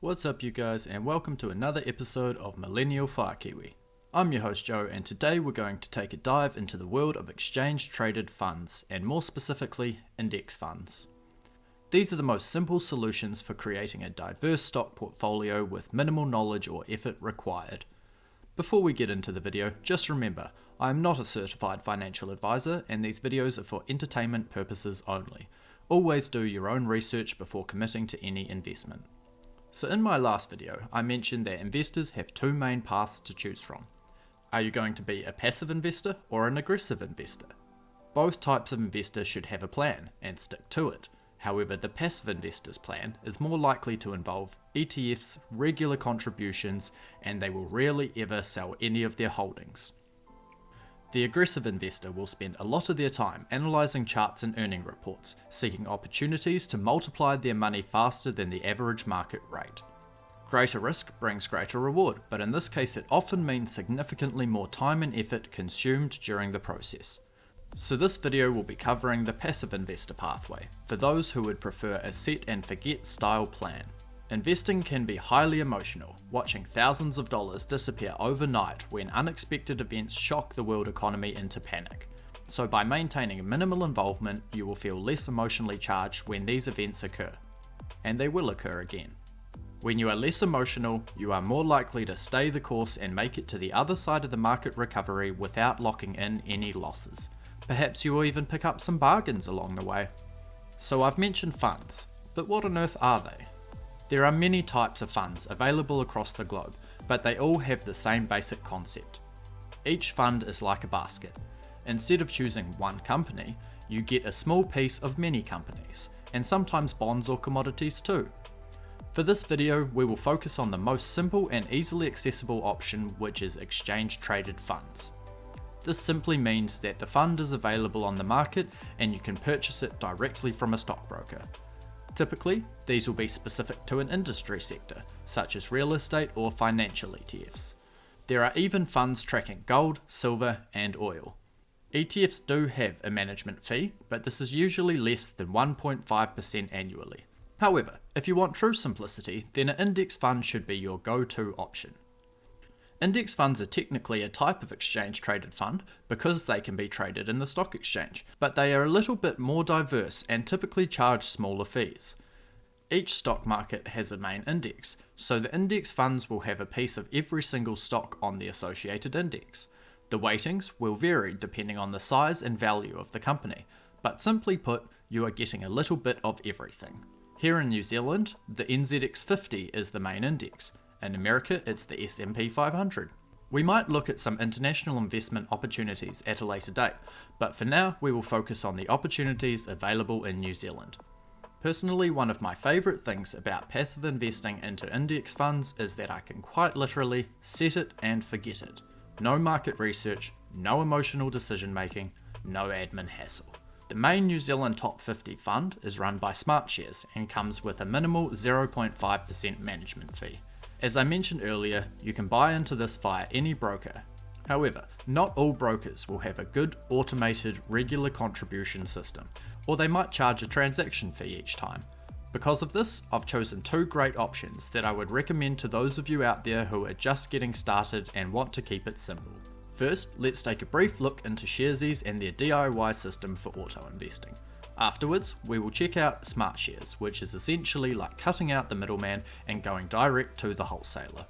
What's up you guys, and welcome to another episode of Millennial Kiwi. I'm your host Joe, and today we're going to take a dive into the world of exchange traded funds, and more specifically index funds. These are the most simple solutions for creating a diverse stock portfolio with minimal knowledge or effort required. Before we get into the video, just remember, I am not a certified financial advisor and these videos are for entertainment purposes only. Always do your own research before committing to any investment. So in my last video, I mentioned that investors have two main paths to choose from. Are you going to be a passive investor or an aggressive investor? Both types of investor should have a plan and stick to it. However, the passive investor's plan is more likely to involve ETFs, regular contributions, and they will rarely ever sell any of their holdings. The aggressive investor will spend a lot of their time analysing charts and earning reports, seeking opportunities to multiply their money faster than the average market rate. Greater risk brings greater reward, but in this case it often means significantly more time and effort consumed during the process. So this video will be covering the passive investor pathway, for those who would prefer a set and forget style plan. Investing can be highly emotional, watching thousands of dollars disappear overnight when unexpected events shock the world economy into panic. So by maintaining minimal involvement, you will feel less emotionally charged when these events occur. And they will occur again. When you are less emotional, you are more likely to stay the course and make it to the other side of the market recovery without locking in any losses. Perhaps you will even pick up some bargains along the way. So I've mentioned funds, but what on earth are they? There are many types of funds available across the globe, but they all have the same basic concept. Each fund is like a basket. Instead of choosing one company, you get a small piece of many companies, and sometimes bonds or commodities too. For this video, we will focus on the most simple and easily accessible option, which is exchange traded funds. This simply means that the fund is available on the market and you can purchase it directly from a stockbroker. Typically, these will be specific to an industry sector, such as real estate or financial ETFs. There are even funds tracking gold, silver, and oil. ETFs do have a management fee, but this is usually less than 1.5% annually. However, if you want true simplicity, then an index fund should be your go-to option. Index funds are technically a type of exchange traded fund because they can be traded in the stock exchange, but they are a little bit more diverse and typically charge smaller fees. Each stock market has a main index, so the index funds will have a piece of every single stock on the associated index. The weightings will vary depending on the size and value of the company, but simply put, you are getting a little bit of everything. Here in New Zealand, the NZX50 is the main index. In America, it's the S&P 500. We might look at some international investment opportunities at a later date, but for now we will focus on the opportunities available in New Zealand. Personally, one of my favourite things about passive investing into index funds is that I can quite literally set it and forget it. No market research, no emotional decision making, no admin hassle. The main New Zealand Top 50 fund is run by Smartshares and comes with a minimal 0.5% management fee. As I mentioned earlier, you can buy into this via any broker. However, not all brokers will have a good automated regular contribution system, or they might charge a transaction fee each time. Because of this, I've chosen two great options that I would recommend to those of you out there who are just getting started and want to keep it simple. First, let's take a brief look into Sharesies and their DIY system for auto investing. Afterwards, we will check out Smartshares, which is essentially like cutting out the middleman and going direct to the wholesaler.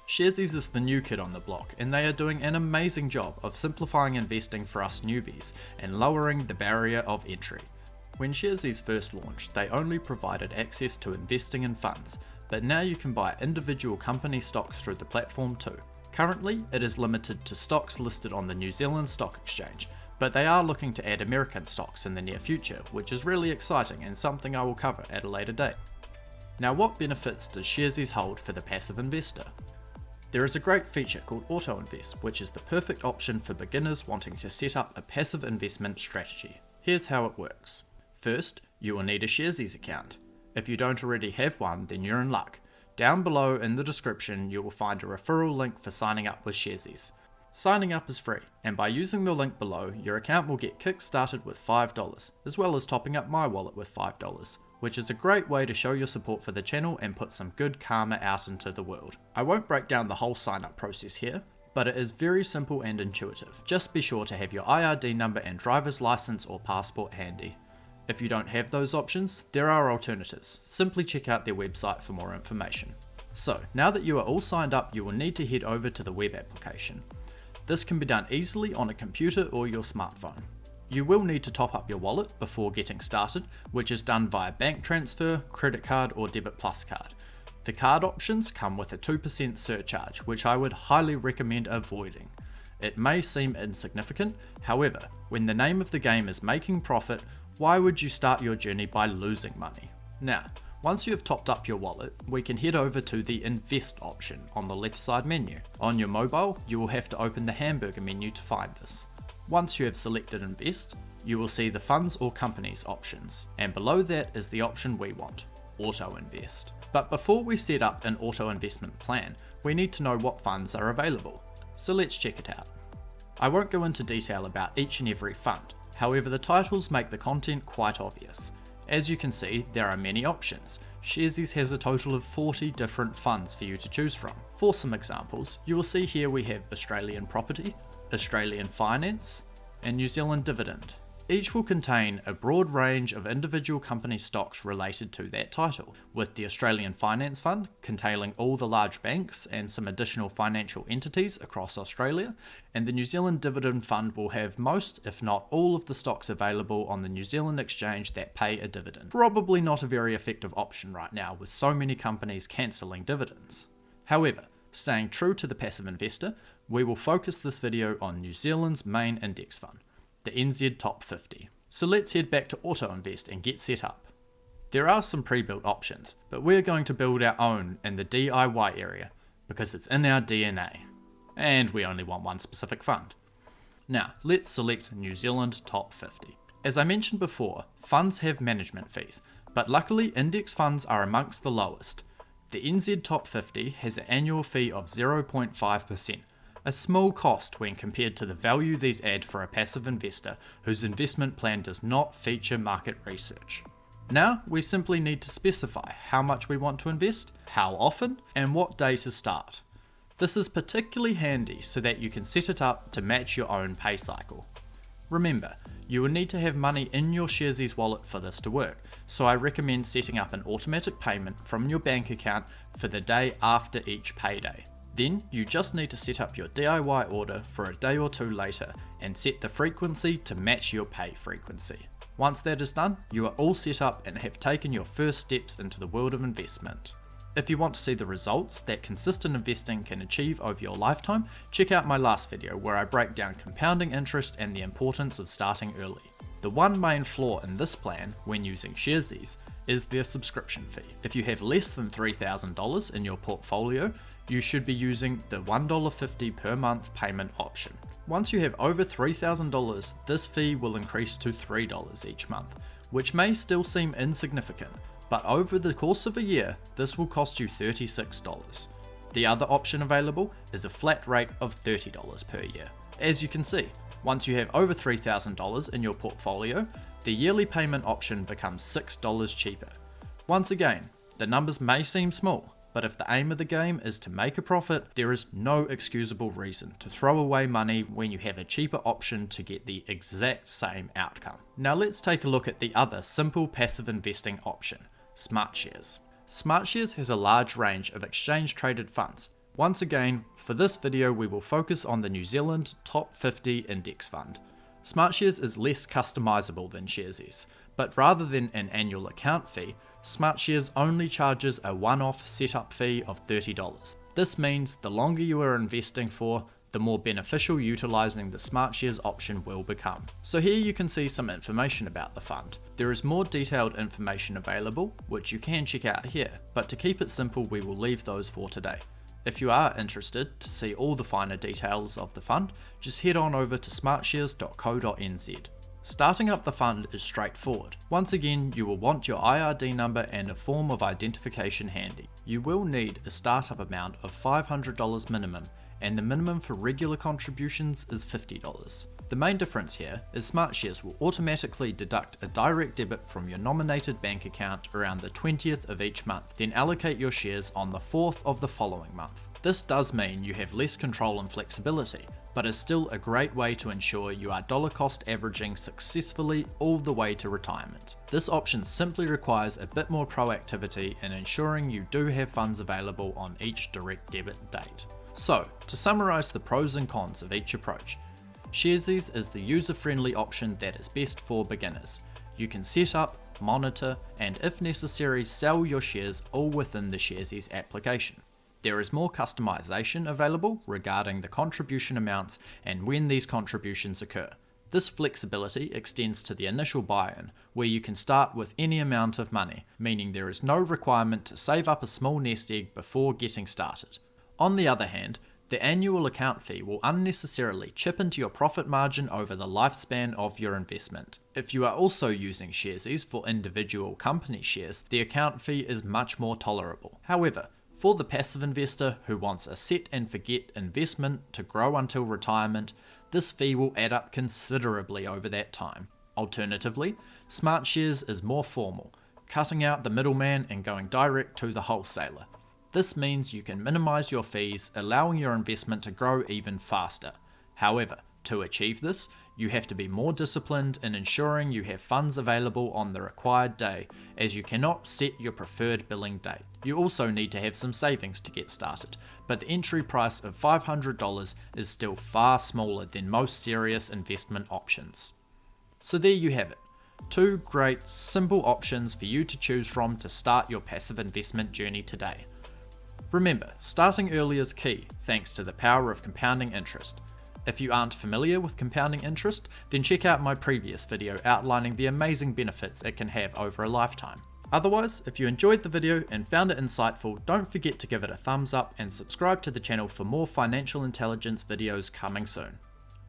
Sharesies is the new kid on the block, and they are doing an amazing job of simplifying investing for us newbies and lowering the barrier of entry. When Sharesies first launched, they only provided access to investing in funds, but now you can buy individual company stocks through the platform too. Currently, it is limited to stocks listed on the New Zealand Stock Exchange, but they are looking to add American stocks in the near future, which is really exciting and something I will cover at a later date. Now, what benefits does Sharesies hold for the passive investor? There is a great feature called Auto Invest, which is the perfect option for beginners wanting to set up a passive investment strategy. Here's how it works. First, you will need a Sharesies account. If you don't already have one, then you're in luck. Down below in the description, you will find a referral link for signing up with Sharesies. Signing up is free, and by using the link below, your account will get kick-started with $5, as well as topping up my wallet with $5. which is a great way to show your support for the channel and put some good karma out into the world. I won't break down the whole sign up process here, but it is very simple and intuitive. Just be sure to have your IRD number and driver's license or passport handy. If you don't have those options, there are alternatives. Simply check out their website for more information. So, now that you are all signed up, you will need to head over to the web application. This can be done easily on a computer or your smartphone. You will need to top up your wallet before getting started, which is done via bank transfer, credit card or debit plus card. The card options come with a 2% surcharge, which I would highly recommend avoiding. It may seem insignificant, however, when the name of the game is making profit, why would you start your journey by losing money? Now, once you have topped up your wallet, we can head over to the Invest option on the left side menu. On your mobile, you will have to open the hamburger menu to find this. Once you have selected Invest, you will see the Funds or Companies options, and below that is the option we want, Auto Invest. But before we set up an auto investment plan, we need to know what funds are available. So let's check it out. I won't go into detail about each and every fund, however the titles make the content quite obvious. As you can see, there are many options. Sharesies has a total of 40 different funds for you to choose from. For some examples, you will see here we have Australian Property, Australian Finance, and New Zealand Dividend. Each will contain a broad range of individual company stocks related to that title, with the Australian Finance Fund containing all the large banks and some additional financial entities across Australia, and the New Zealand Dividend Fund will have most, if not all, of the stocks available on the New Zealand exchange that pay a dividend. Probably not a very effective option right now with so many companies cancelling dividends. However, staying true to the passive investor, we will focus this video on New Zealand's main index fund, the NZ Top 50. So let's head back to Auto Invest and get set up. There are some pre-built options, but we're going to build our own in the DIY area because it's in our DNA. And we only want one specific fund. Now, let's select New Zealand Top 50. As I mentioned before, funds have management fees, but luckily index funds are amongst the lowest. The NZ Top 50 has an annual fee of 0.5%. A small cost when compared to the value these add for a passive investor whose investment plan does not feature market research. Now we simply need to specify how much we want to invest, how often, and what day to start. This is particularly handy so that you can set it up to match your own pay cycle. Remember, you will need to have money in your Sharesies wallet for this to work, so I recommend setting up an automatic payment from your bank account for the day after each payday. Then you just need to set up your DIY order for a day or two later and set the frequency to match your pay frequency. Once that is done, you are all set up and have taken your first steps into the world of investment. If you want to see the results that consistent investing can achieve over your lifetime, check out my last video where I break down compounding interest and the importance of starting early. The one main flaw in this plan when using Sharesies is their subscription fee. If you have less than $3,000 in your portfolio, you should be using the $1.50 per month payment option. Once you have over $3,000, this fee will increase to $3 each month, which may still seem insignificant, but over the course of a year, this will cost you $36. The other option available is a flat rate of $30 per year. As you can see, once you have over $3,000 in your portfolio, the yearly payment option becomes $6 cheaper. Once again, the numbers may seem small, but if the aim of the game is to make a profit, there is no excusable reason to throw away money when you have a cheaper option to get the exact same outcome. Now let's take a look at the other simple passive investing option, Smartshares. Smartshares has a large range of exchange traded funds. Once again, for this video we will focus on the New Zealand Top 50 Index Fund. Smartshares is less customizable than Sharesies, but rather than an annual account fee, Smartshares only charges a one-off setup fee of $30. This means the longer you are investing for, the more beneficial utilizing the Smartshares option will become. So here you can see some information about the fund. There is more detailed information available, which you can check out here, but to keep it simple we will leave those for today. If you are interested to see all the finer details of the fund, just head on over to smartshares.co.nz. Starting up the fund is straightforward. Once again, you will want your IRD number and a form of identification handy. You will need a startup amount of $500 minimum, and the minimum for regular contributions is $50. The main difference here is Smartshares will automatically deduct a direct debit from your nominated bank account around the 20th of each month, then allocate your shares on the 4th of the following month. This does mean you have less control and flexibility, but is still a great way to ensure you are dollar cost averaging successfully all the way to retirement. This option simply requires a bit more proactivity in ensuring you do have funds available on each direct debit date. So, to summarise the pros and cons of each approach, Sharesies is the user-friendly option that is best for beginners. You can set up, monitor, and if necessary sell your shares all within the Sharesies application. There is more customization available regarding the contribution amounts and when these contributions occur. This flexibility extends to the initial buy-in, where you can start with any amount of money, meaning there is no requirement to save up a small nest egg before getting started. On the other hand, the annual account fee will unnecessarily chip into your profit margin over the lifespan of your investment. If you are also using Sharesies for individual company shares, the account fee is much more tolerable. However, for the passive investor who wants a set and forget investment to grow until retirement, this fee will add up considerably over that time. Alternatively, Smartshares is more formal, cutting out the middleman and going direct to the wholesaler. This means you can minimize your fees, allowing your investment to grow even faster. However, to achieve this, you have to be more disciplined in ensuring you have funds available on the required day, as you cannot set your preferred billing date. You also need to have some savings to get started, but the entry price of $500 is still far smaller than most serious investment options. So there you have it. Two great, simple options for you to choose from to start your passive investment journey today. Remember, starting early is key, thanks to the power of compounding interest. If you aren't familiar with compounding interest, then check out my previous video outlining the amazing benefits it can have over a lifetime. Otherwise, if you enjoyed the video and found it insightful, don't forget to give it a thumbs up and subscribe to the channel for more financial intelligence videos coming soon.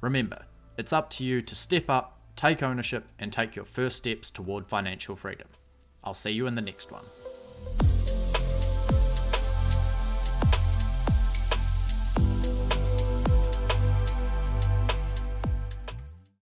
Remember, it's up to you to step up, take ownership, and take your first steps toward financial freedom. I'll see you in the next one.